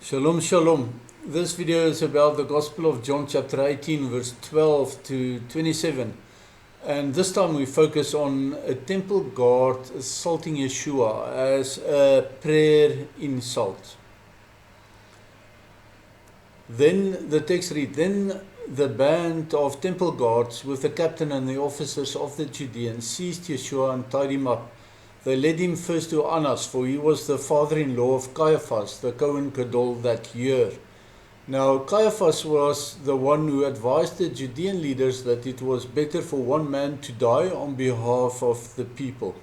Shalom, shalom. This video is about the Gospel of John chapter 18 verse 12 to 27. And this time we focus on a temple guard assaulting Yeshua as a prayer insult. Then the text reads, Then the band of temple guards with the captain and the officers of the Judeans seized Yeshua and tied him up. They led him first to Annas, for he was the father-in-law of Caiaphas, the Cohen Gadol that year. Now Caiaphas was the one who advised the Judean leaders that it was better for one man to die on behalf of the people.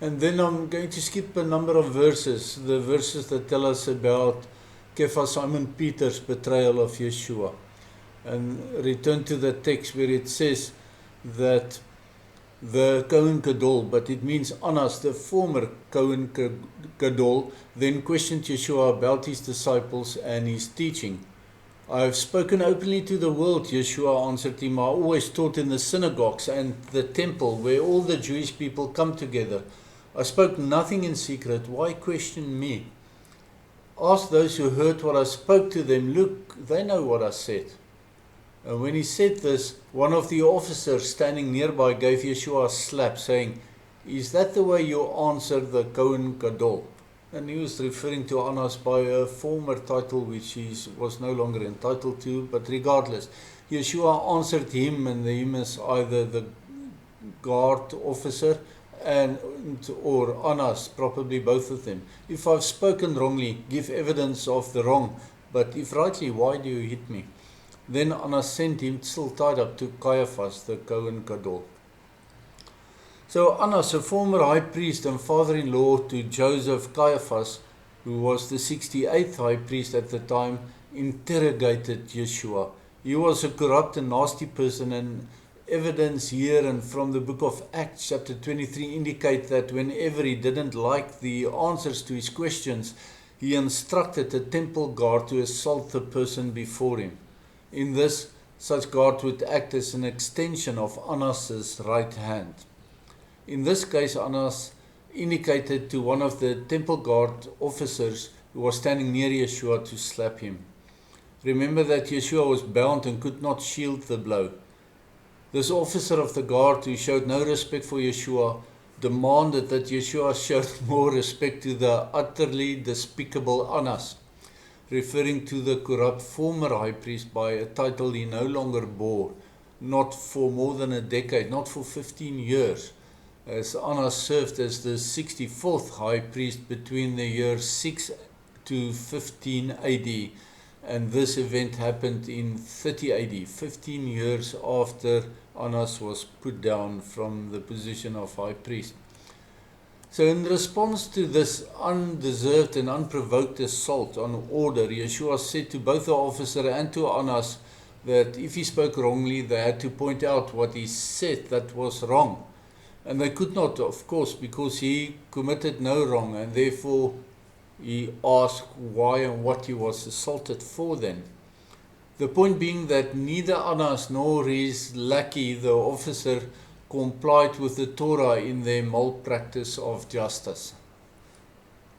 And then I'm going to skip a number of verses, the verses that tell us about Cephas, Simon Peter's betrayal of Yeshua, and return to the text where it says that the Cohen Gadol, but it means Annas, the former Cohen Gadol, then questioned Yeshua about his disciples and his teaching. I have spoken openly to the world, Yeshua answered him. I always taught in the synagogues and the temple where all the Jewish people come together. I spoke nothing in secret. Why question me? Ask those who heard what I spoke to them. Look, they know what I said. And when he said this, one of the officers standing nearby gave Yeshua a slap, saying, Is that the way you answer the Cohen Gadol? And he was referring to Annas by a former title which he was no longer entitled to, but regardless, Yeshua answered him, and him as either the guard officer or Annas, probably both of them. If I've spoken wrongly, give evidence of the wrong, but if rightly, why do you hit me? Then Annas sent him, still tied up, to Caiaphas, the Cohen Gadol. So Annas, a former high priest and father-in-law to Joseph Caiaphas, who was the 68th high priest at the time, interrogated Yeshua. He was a corrupt and nasty person, and evidence here and from the book of Acts chapter 23 indicate that whenever he didn't like the answers to his questions, he instructed a temple guard to assault the person before him. In this, such guard would act as an extension of Annas' right hand. In this case, Annas indicated to one of the temple guard officers who was standing near Yeshua to slap him. Remember that Yeshua was bound and could not shield the blow. This officer of the guard, who showed no respect for Yeshua, demanded that Yeshua showed more respect to the utterly despicable Annas, referring to the corrupt former high priest by a title he no longer bore, not for more than a decade, not for 15 years, as Annas served as the 64th high priest between the years 6 to 15 AD, and this event happened in 30 AD, 15 years after Annas was put down from the position of high priest. So in response to this undeserved and unprovoked assault on order, Yeshua said to both the officer and to Annas that if he spoke wrongly, they had to point out what he said that was wrong. And they could not, of course, because he committed no wrong, and therefore he asked why and what he was assaulted for then. The point being that neither Annas nor his lackey, the officer, complied with the Torah in their malpractice of justice.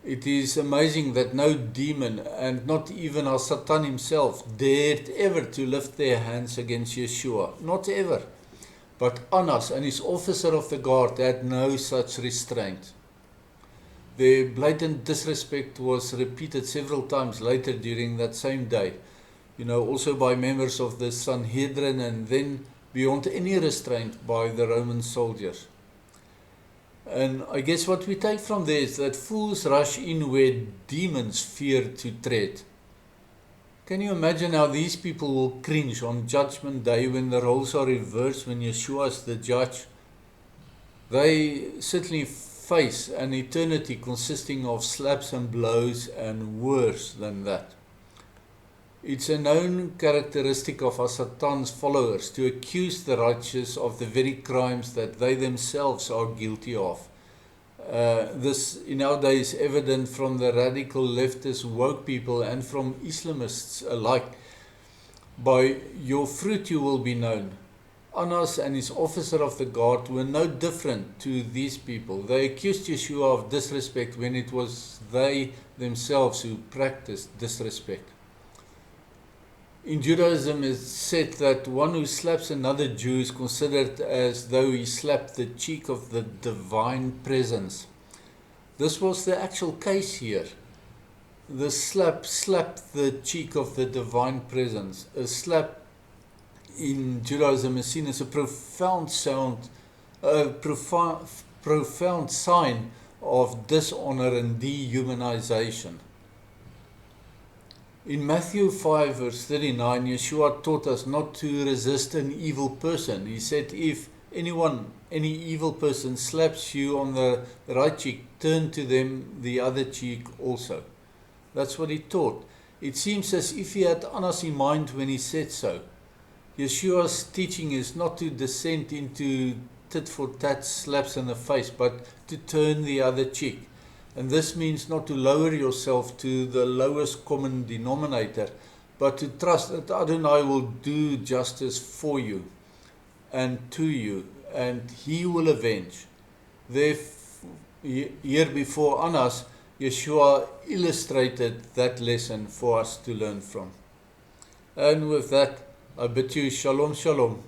It is amazing that no demon, and not even Satan himself, dared ever to lift their hands against Yeshua. Not ever. But Annas and his officer of the guard had no such restraint. Their blatant disrespect was repeated several times later during that same day, also by members of the Sanhedrin, and then beyond any restraint by the Roman soldiers. And I guess what we take from there is that fools rush in where demons fear to tread. Can you imagine how these people will cringe on Judgment Day when the roles are reversed, when Yeshua is the judge? They certainly face an eternity consisting of slaps and blows and worse than that. It's a known characteristic of Satan's followers to accuse the righteous of the very crimes that they themselves are guilty of. This in our days evident from the radical leftist woke people and from Islamists alike. By your fruit you will be known. Annas and his officer of the guard were no different to these people. They accused Yeshua of disrespect when it was they themselves who practiced disrespect. In Judaism, it's said that one who slaps another Jew is considered as though he slapped the cheek of the divine presence. This was the actual case here. The slap slapped the cheek of the divine presence. A slap in Judaism is seen as a profound sign of dishonor and dehumanization. In Matthew 5 verse 39, Yeshua taught us not to resist an evil person. He said, if any evil person slaps you on the right cheek, turn to them the other cheek also. That's what he taught. It seems as if he had Annas in mind when he said so. Yeshua's teaching is not to descend into tit-for-tat slaps in the face, but to turn the other cheek. And this means not to lower yourself to the lowest common denominator, but to trust that Adonai will do justice for you and to you, and he will avenge. Therefore, here before Annas, Yeshua illustrated that lesson for us to learn from. And with that, I bid you shalom, shalom.